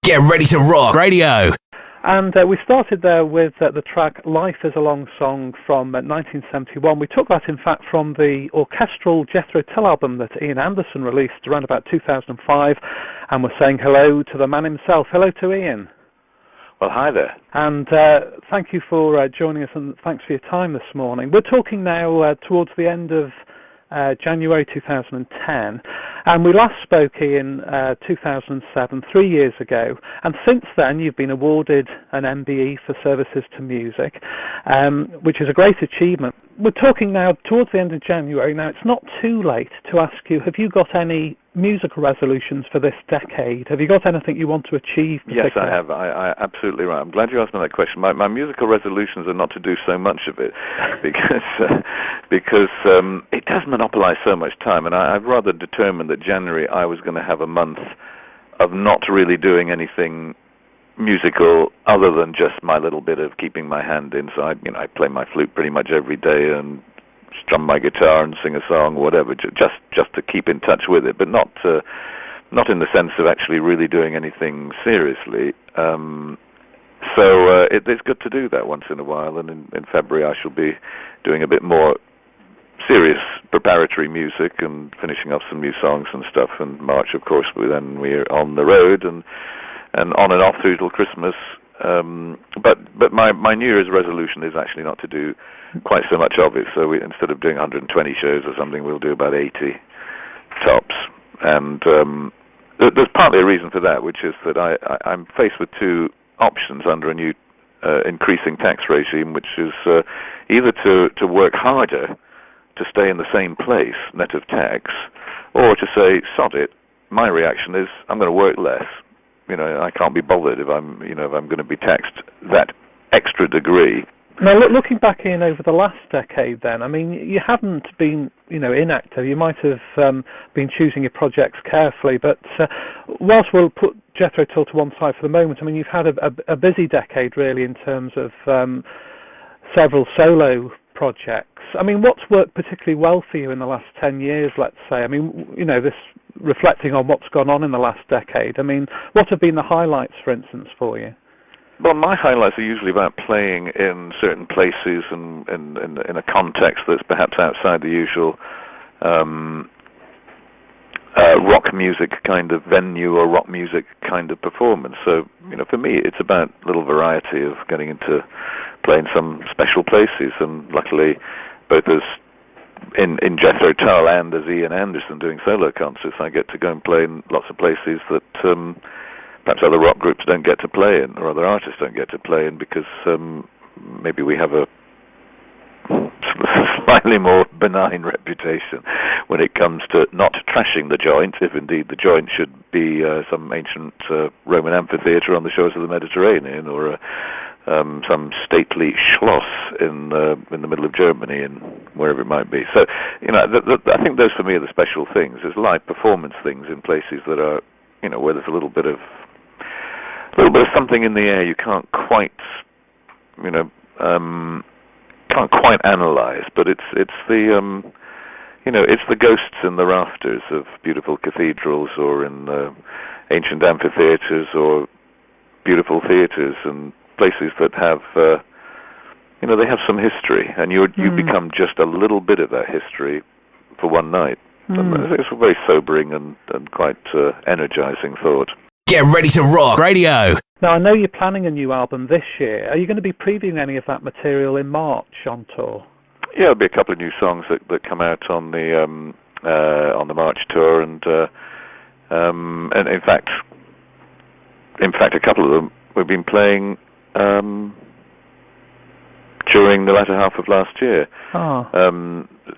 Get ready to rock radio. And we started there with the track Life is a Long Song from 1971. We took that, in fact, from the orchestral Jethro Tull album that Ian Anderson released around about 2005. And we're saying hello to the man himself. Hello to Ian. Well, hi there. And thank you for joining us, and thanks for your time this morning. We're talking now towards the end of January 2010, and we last spoke in 2007, 3 years ago, and since then you've been awarded an MBE for services to music, which is a great achievement. We're talking now towards the end of January. Now, it's not too late to ask you, have you got any musical resolutions for this decade? Have you got anything you want to achieve? Yes, I have. I absolutely right. I'm glad you asked me that question. My musical resolutions are not to do so much of it, because it does monopolize so much time, and I've rather determined that January I was going to have a month of not really doing anything musical other than just my little bit of keeping my hand in. So I play my flute pretty much every day and strum my guitar and sing a song, whatever, just to keep in touch with it, but not in the sense of actually really doing anything seriously. So it's good to do that once in a while, and in February I shall be doing a bit more serious preparatory music and finishing off some new songs and stuff. And March, of course, we're on the road and on and off through till Christmas. But my New Year's resolution is actually not to do quite so much of it. So instead of doing 120 shows or something, we'll do about 80 tops. And there's partly a reason for that, which is that I'm faced with two options under a new increasing tax regime, which is either to work harder to stay in the same place, net of tax, or to say, sod it. My reaction is, I'm going to work less. I can't be bothered if I'm going to be taxed that extra degree. Now, looking back in over the last decade, then, I mean, you haven't been, inactive. You might have been choosing your projects carefully, but whilst we'll put Jethro Tull to one side for the moment, I mean, you've had a busy decade, really, in terms of several solo projects. I mean, what's worked particularly well for you in the last 10 years, let's say? I mean, this reflecting on what's gone on in the last decade. I mean, what have been the highlights, for instance, for you? Well, my highlights are usually about playing in certain places and in a context that's perhaps outside the usual rock music kind of venue or rock music kind of performance. So, for me, it's about a little variety of getting into playing some special places, and luckily, both as in Jethro Tull and as Ian Anderson doing solo concerts, I get to go and play in lots of places that perhaps other rock groups don't get to play in, or other artists don't get to play in, because maybe we have a slightly more benign reputation when it comes to not trashing the joint, if indeed the joint should be some ancient Roman amphitheatre on the shores of the Mediterranean, or some stately Schloss in the middle of Germany, and wherever it might be. So, I think those for me are the special things. There's live performance things in places that are, where there's a little bit of something in the air you can't quite, can't quite analyze, but it's the it's the ghosts in the rafters of beautiful cathedrals, or in ancient amphitheatres, or beautiful theatres, and places that have they have some history, and you become just a little bit of that history for one night. And it's a very sobering and quite energizing thought. Get ready to rock radio. Now, I know you're planning a new album this year. Are you going to be previewing any of that material in March on tour? Yeah, there'll be a couple of new songs that come out on the March tour, and in fact, a couple of them we've been playing during the latter half of last year,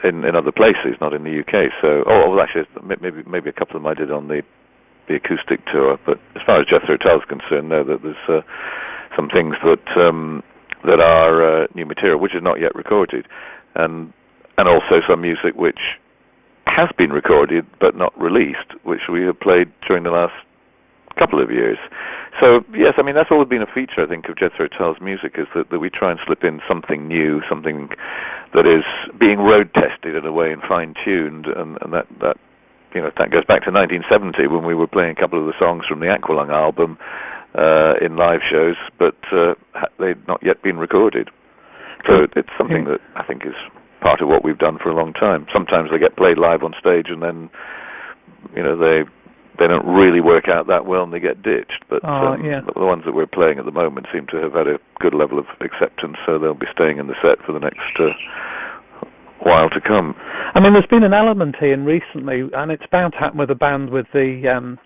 in other places, not in the UK. So, actually, maybe a couple of them I did on the acoustic tour. But as far as Jethro Tull is concerned, know that there's some things that are new material which is not yet recorded, and also some music which has been recorded but not released, which we have played during the last couple of years. So, yes, I mean, that's always been a feature, I think, of Jethro Tull's music, is that we try and slip in something new, something that is being road-tested in a way and fine-tuned, and that goes back to 1970 when we were playing a couple of the songs from the Aqualung album in live shows, but they'd not yet been recorded. So it's something that I think is part of what we've done for a long time. Sometimes they get played live on stage, and then they don't really work out that well, and they get ditched. But the ones that we're playing at the moment seem to have had a good level of acceptance, so they'll be staying in the set for the next while to come. I mean, there's been an element, Ian, recently, and it's bound to happen with a band with the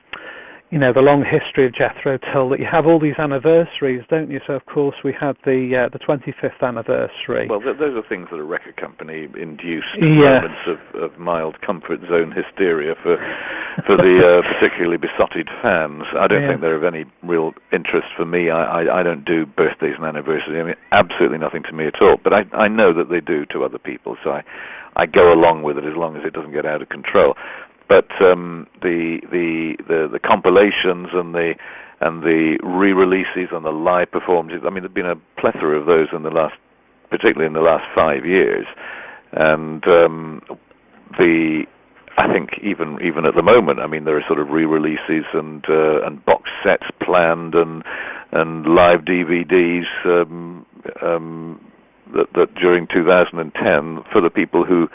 the long history of Jethro Tull, that you have all these anniversaries, don't you? So, of course, we had the 25th anniversary. Well, those are things that a record company induced moments of mild comfort zone hysteria for the particularly besotted fans. I don't think they're of any real interest for me. I don't do birthdays and anniversaries. I mean, absolutely nothing to me at all. But I know that they do to other people, so I go along with it as long as it doesn't get out of control. But the compilations and the re-releases and the live performances, I mean, there've been a plethora of those particularly in the last 5 years, and I think even at the moment, I mean, there are sort of re-releases and box sets planned and live DVDs that during 2010 for the people who.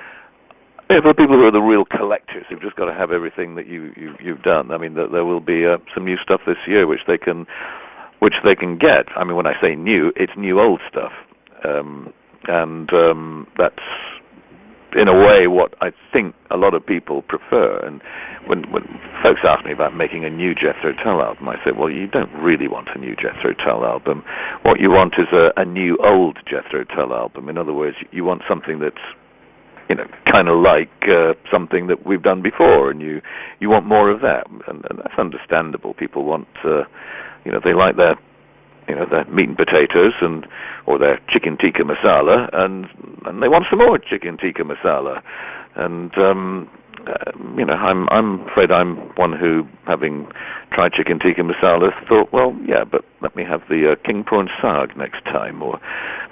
Yeah, for people who are the real collectors, who've just got to have everything that you've done. I mean, there will be some new stuff this year which they can get. I mean, when I say new, it's new old stuff, and that's in a way what I think a lot of people prefer. And when folks ask me about making a new Jethro Tull album, I say, well, you don't really want a new Jethro Tull album. What you want is a new old Jethro Tull album. In other words, you want something that's kind of like something that we've done before, and you want more of that, and that's understandable. People want, they like their meat and potatoes or their chicken tikka masala, and they want some more chicken tikka masala, and I'm afraid I'm one who, having tried chicken tikka masala, thought, well, yeah, but let me have the king prawn saag next time, or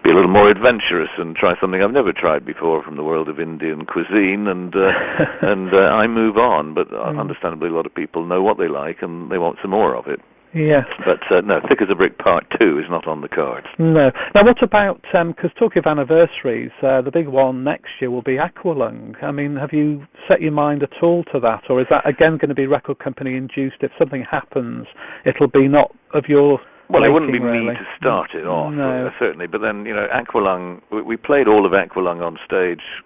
be a little more adventurous and try something I've never tried before from the world of Indian cuisine, and I move on. But understandably, a lot of people know what they like, and they want some more of it. Yes. But no, Thick as a Brick Part 2 is not on the cards. No. Now, what about, because talking of anniversaries, the big one next year will be Aqualung. I mean, have you set your mind at all to that, or is that, again, going to be record company induced? If something happens, it'll be not of your Well, it wouldn't be really. Me to start it off, no. Certainly. But then, Aqualung, we played all of Aqualung on stage,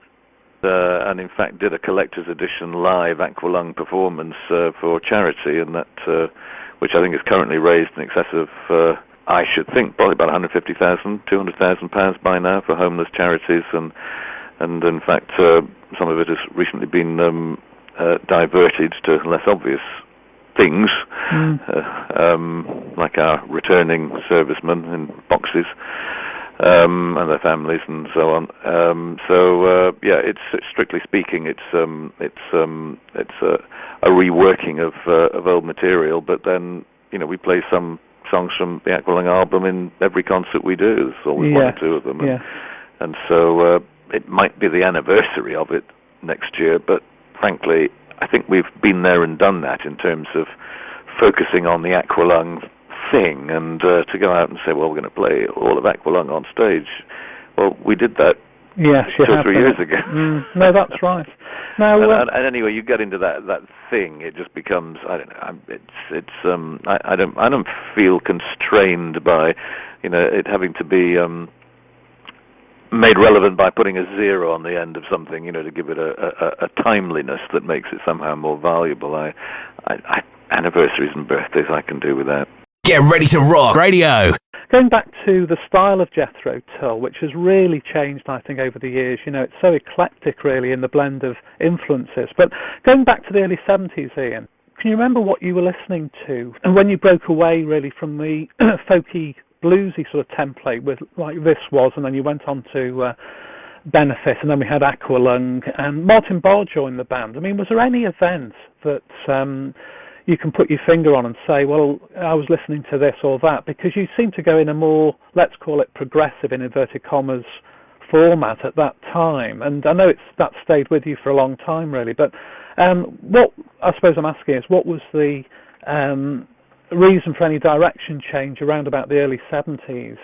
and in fact did a collector's edition live Aqualung performance for charity, and that... which I think is currently raised in excess of, I should think, probably about £150,000, £200,000 by now for homeless charities, and in fact some of it has recently been diverted to less obvious things, like our returning servicemen in boxes, and their families and so on. It's strictly speaking, it's a reworking of old material. But then we play some songs from the Aqualung album in every concert we do. There's always one or two of them, and so it might be the anniversary of it next year. But frankly, I think we've been there and done that in terms of focusing on the Aqualung thing, and to go out and say, well, we're going to play all of Aqualung on stage. Well, we did that 2 or 3 years ago. No, that's right. Now, and anyway, you get into that thing, it just becomes, I don't know. I don't feel constrained by, it having to be made relevant by putting a zero on the end of something, to give it a timeliness that makes it somehow more valuable. Anniversaries and birthdays, I can do with that. Get ready to rock radio. Going back to the style of Jethro Tull, which has really changed, I think, over the years. It's so eclectic, really, in the blend of influences. But going back to the early 70s, Ian, can you remember what you were listening to? And when you broke away, really, from the folky, bluesy sort of template with like this was, and then you went on to Benefit, and then we had Aqualung, and Martin Barr joined the band. I mean, was there any event that... you can put your finger on and say, well, I was listening to this or that, because you seem to go in a more, let's call it progressive, in inverted commas, format at that time. And I know that stayed with you for a long time, really. But what I suppose I'm asking is, what was the reason for any direction change around about the early 70s?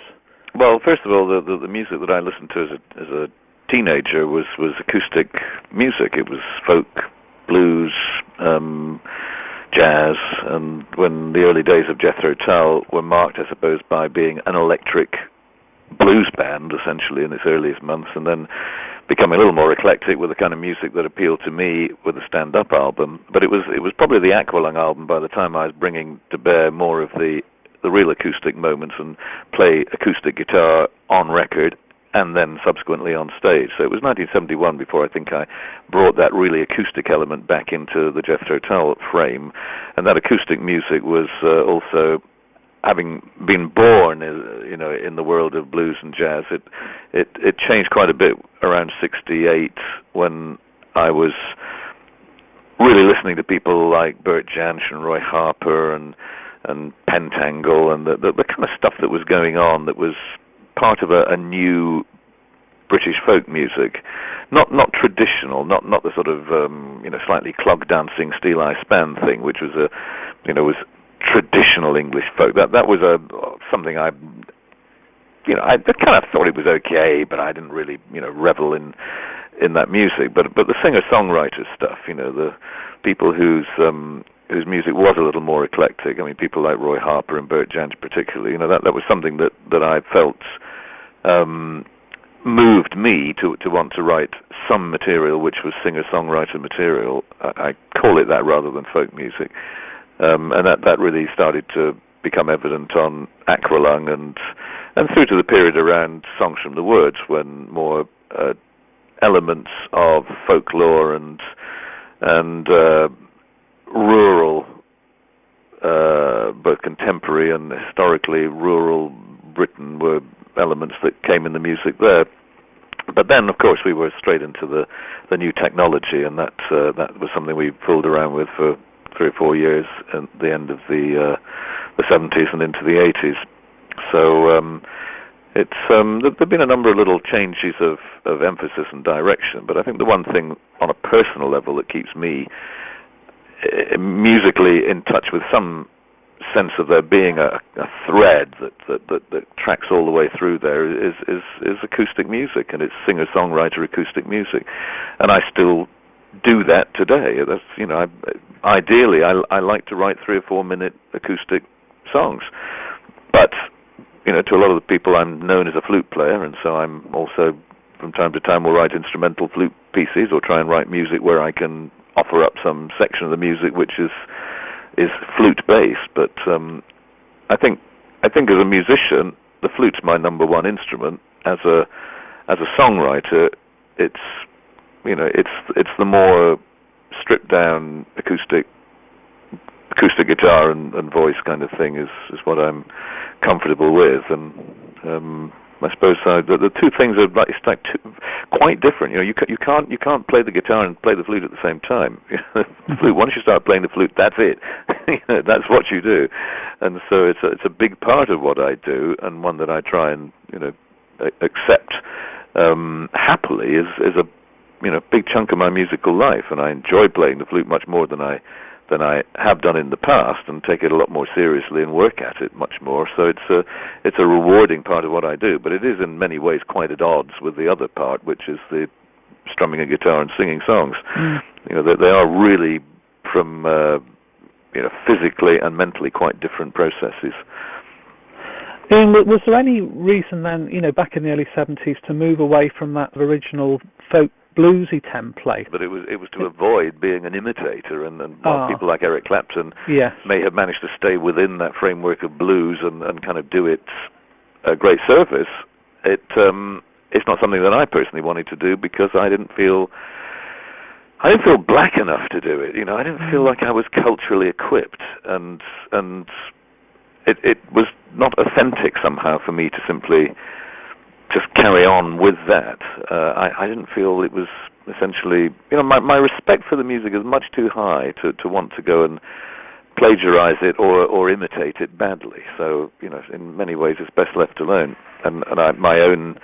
Well, first of all, the music that I listened to as a teenager was acoustic music. It was folk, blues, jazz, and when the early days of Jethro Tull were marked, I suppose, by being an electric blues band, essentially, in its earliest months, and then becoming a little more eclectic with the kind of music that appealed to me with the stand-up album. But it was probably the Aqualung album by the time I was bringing to bear more of the real acoustic moments and play acoustic guitar on record and then subsequently on stage. So it was 1971 before I think I brought that really acoustic element back into the Jethro Tull frame. And that acoustic music was also, having been born, in the world of blues and jazz, it changed quite a bit around 68 when I was really listening to people like Bert Jansch and Roy Harper and Pentangle and the kind of stuff that was going on that was part of a new British folk music, not traditional, not the sort of slightly clog dancing Steel Eye Span thing, which was was traditional English folk. That was something I kind of thought it was okay, but I didn't really revel in that music. But the singer-songwriter stuff, the people whose music was a little more eclectic. I mean, people like Roy Harper and Bert Jansch particularly. That was something that I felt moved me to want to write some material which was singer-songwriter material. I call it that rather than folk music. And that really started to become evident on Aqualung and through to the period around Songs from the Woods, when more elements of folklore and rural, both contemporary and historically rural Britain were elements that came in the music there. But then, of course, we were straight into the new technology, and that was something we fooled around with for 3 or 4 years at the end of the 70s and into the 80s. So there've been a number of little changes of emphasis and direction, but I think the one thing on a personal level that keeps me musically in touch with some sense of there being a thread that tracks all the way through there is acoustic music, and it's singer-songwriter acoustic music, and I still do that today. That's ideally I like to write 3 or 4 minute acoustic songs, but to a lot of the people I'm known as a flute player, and so I'm also from time to time will write instrumental flute pieces or try and write music where I can offer up some section of the music which is flute based. But I think as a musician, the flute's my number one instrument. As a songwriter, it's the more stripped down acoustic guitar and voice kind of thing is what I'm comfortable with, and I suppose the two things are quite different. You can't play the guitar and play the flute at the same time. The flute, once you start playing the flute, that's it. That's what you do, and so it's a big part of what I do, and one that I try and accept happily is a big chunk of my musical life, and I enjoy playing the flute much more than I have done in the past, and take it a lot more seriously and work at it much more. So it's a rewarding part of what I do, but it is in many ways quite at odds with the other part, which is the strumming a guitar and singing songs. They are really from physically and mentally quite different processes. Ian, was there any reason then, back in the early 70s, to move away from that original folk bluesy template? But it was to avoid being an imitator, and while people like Eric Clapton may have managed to stay within that framework of blues and kind of do it a great service, it's not something that I personally wanted to do, because I didn't feel black enough to do it. I didn't feel like I was culturally equipped, and it was not authentic somehow for me to simply just carry on with that. I didn't feel it was essentially, my respect for the music is much too high to want to go and plagiarize it or imitate it badly. So, in many ways it's best left alone. And my own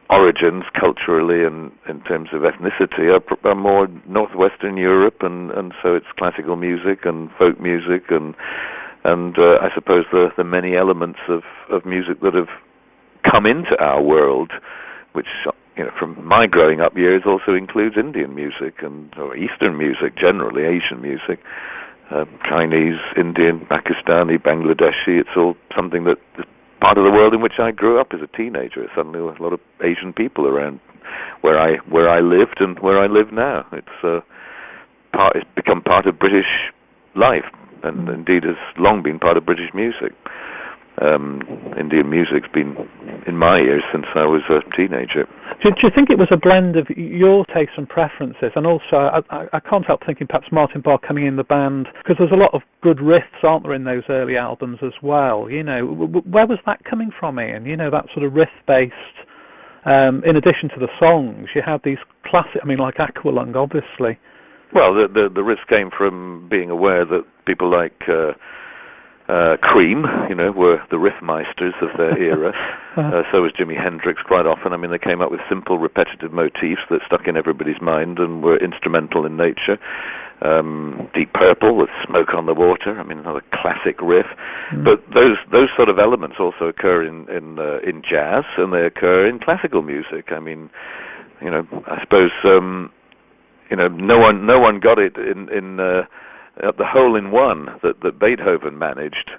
origins culturally and in terms of ethnicity are more northwestern Europe, and so it's classical music and folk music and and I suppose the many elements of music that have come into our world, which, you know, from my growing up years also includes Indian music or Eastern music generally, Asian music, Chinese, Indian, Pakistani, Bangladeshi. It's all something that is part of the world in which I grew up as a teenager. Suddenly a lot of Asian people around where I lived and where I live now. It's become part of British life, and indeed has long been part of British music. Indian music's been in my ears since I was a teenager. Do you think it was a blend of your tastes and preferences, and also I can't help thinking perhaps Martin Barr coming in the band, because there's a lot of good riffs, aren't there, in those early albums as well? You know, where was that coming from, Ian? You know, that sort of riff-based. In addition to the songs, you had these classic, I mean, like Aqualung, obviously. Well, the riffs came from being aware that people like Cream, you know, were the riffmeisters of their era. So was Jimi Hendrix quite often. I mean, they came up with simple, repetitive motifs that stuck in everybody's mind and were instrumental in nature. Deep Purple with Smoke on the Water, I mean, another classic riff. But those sort of elements also occur in jazz, and they occur in classical music. I mean, you know, I suppose you know, no one got it in the hole-in-one that Beethoven managed.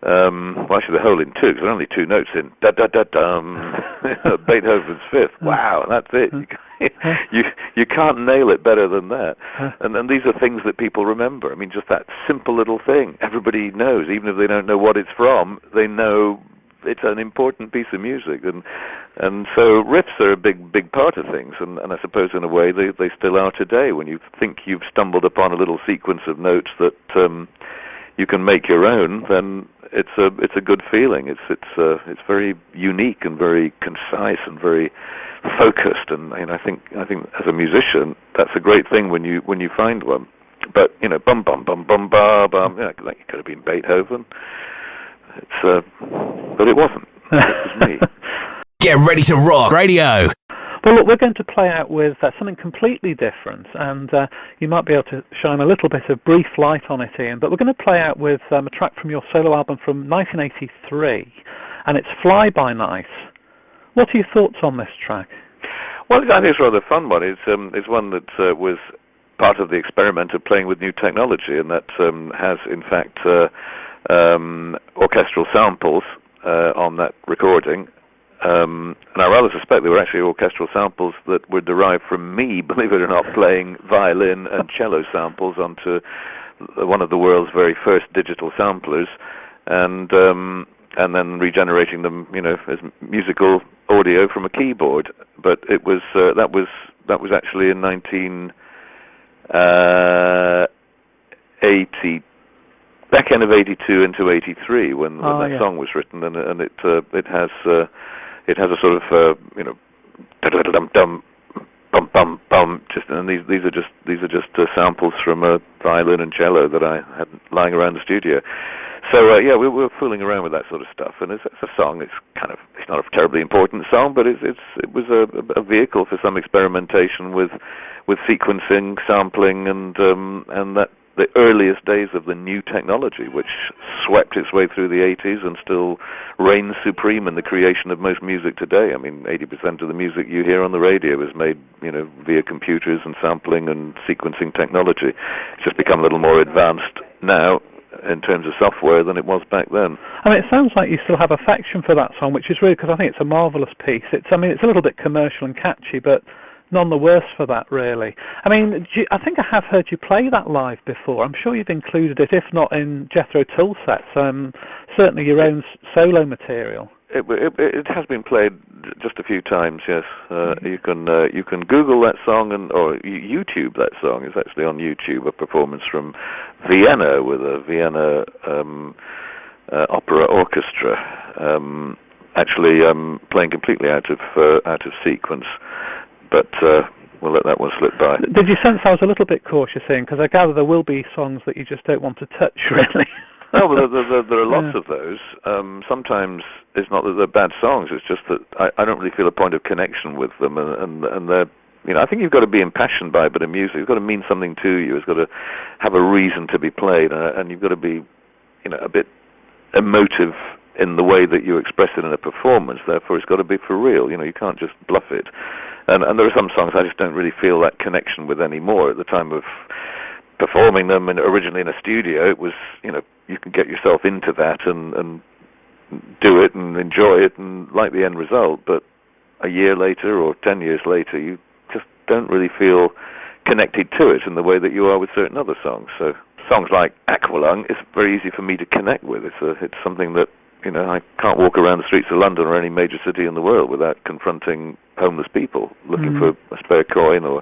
Well, actually, the hole-in-two, because there are only two notes in da-da-da-dum. Beethoven's fifth. Wow, that's it. You can't nail it better than that. And these are things that people remember. I mean, just that simple little thing. Everybody knows, even if they don't know what it's from, they know it's an important piece of music. And so riffs are a big part of things, and I suppose in a way they still are today. When you think you've stumbled upon a little sequence of notes that you can make your own, then it's a good feeling. It's very unique and very concise and very focused, and I think as a musician that's a great thing when you find one. But you know, bum bum bum bum ba bum, you know, like it could have been Beethoven. But it wasn't. It was me. Get ready to rock radio. Well, look, we're going to play out with something completely different, and you might be able to shine a little bit of brief light on it, Ian, but we're going to play out with a track from your solo album from 1983, and it's Fly By Night. What are your thoughts on this track? Well, I think it's a rather fun one. It's one that was part of the experiment of playing with new technology, and that has, in fact, orchestral samples on that recording. And I rather suspect they were actually orchestral samples that were derived from me, believe it or not, playing violin and cello samples onto one of the world's very first digital samplers, and then regenerating them, you know, as musical audio from a keyboard. But it was that was actually in 1980. Back end of 82 into 83 when that song was written, and it has a sort of you know, dum dum bum bum bum, just, and these are just samples from a violin and cello that I had lying around the studio. So yeah, we were fooling around with that sort of stuff, and it's a song. It's not a terribly important song, but it was a vehicle for some experimentation with sequencing, sampling, and that. The earliest days of the new technology, which swept its way through the 80s and still reigns supreme in the creation of most music today. I mean, 80% of the music you hear on the radio is made, you know, via computers and sampling and sequencing technology. It's just become a little more advanced now in terms of software than it was back then. I mean, it sounds like you still have affection for that song, which is really, because I think it's a marvellous piece. It's a little bit commercial and catchy, but none the worse for that, really. I mean, I think I have heard you play that live before. I'm sure you've included it, if not in Jethro Tull sets, certainly your own solo material. It has been played just a few times, yes. You can Google that song or YouTube that song. It's actually on YouTube, a performance from Vienna with a Vienna opera orchestra, actually playing completely out of sequence. But we'll let that one slip by. Did you sense I was a little bit cautious, Ian? Because I gather there will be songs that you just don't want to touch, really. No, well, there are lots of those. Sometimes it's not that they're bad songs. It's just that I don't really feel a point of connection with them, and they're. You know, I think you've got to be impassioned by a bit of music. It's got to mean something to you. It's got to have a reason to be played, and you've got to be, a bit emotive in the way that you express it in a performance. Therefore, it's got to be for real. You can't just bluff it. And there are some songs I just don't really feel that connection with anymore. At the time of performing them, and originally in a studio, it was, you can get yourself into that and do it and enjoy it and like the end result. But a year later or 10 years later, you just don't really feel connected to it in the way that you are with certain other songs. So songs like Aqualung is very easy for me to connect with. It's something that, I can't walk around the streets of London or any major city in the world without confronting homeless people looking for a spare coin or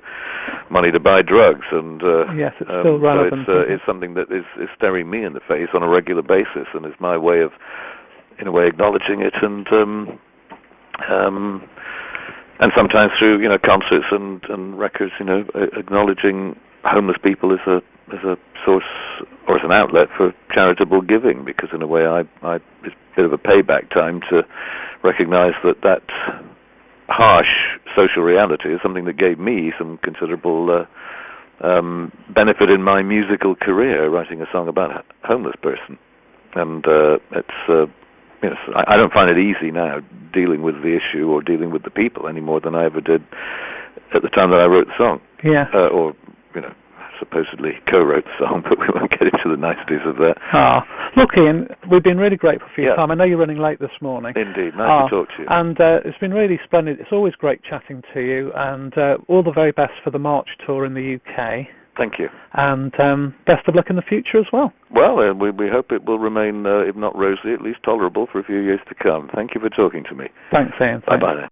money to buy drugs. And yes, it's still relevant. So it's something that is staring me in the face on a regular basis, and is my way of, in a way, acknowledging it, and sometimes through concerts and records, acknowledging homeless people as a source or as an outlet for charitable giving, because in a way it's a bit of a payback time to recognise that harsh social reality is something that gave me some considerable benefit in my musical career, writing a song about a homeless person. And I don't find it easy now dealing with the issue or dealing with the people any more than I ever did at the time that I wrote the song. Yeah. Or supposedly co-wrote the song, but we won't get into the niceties of that. Look, Ian, we've been really grateful for your Yeah. time. I know you're running late this morning. Indeed, nice to talk to you. And it's been really splendid. It's always great chatting to you, and all the very best for the March tour in the UK. Thank you. And best of luck in the future as well. Well, we hope it will remain, if not rosy, at least tolerable for a few years to come. Thank you for talking to me. Thanks, Ian. Bye-bye then.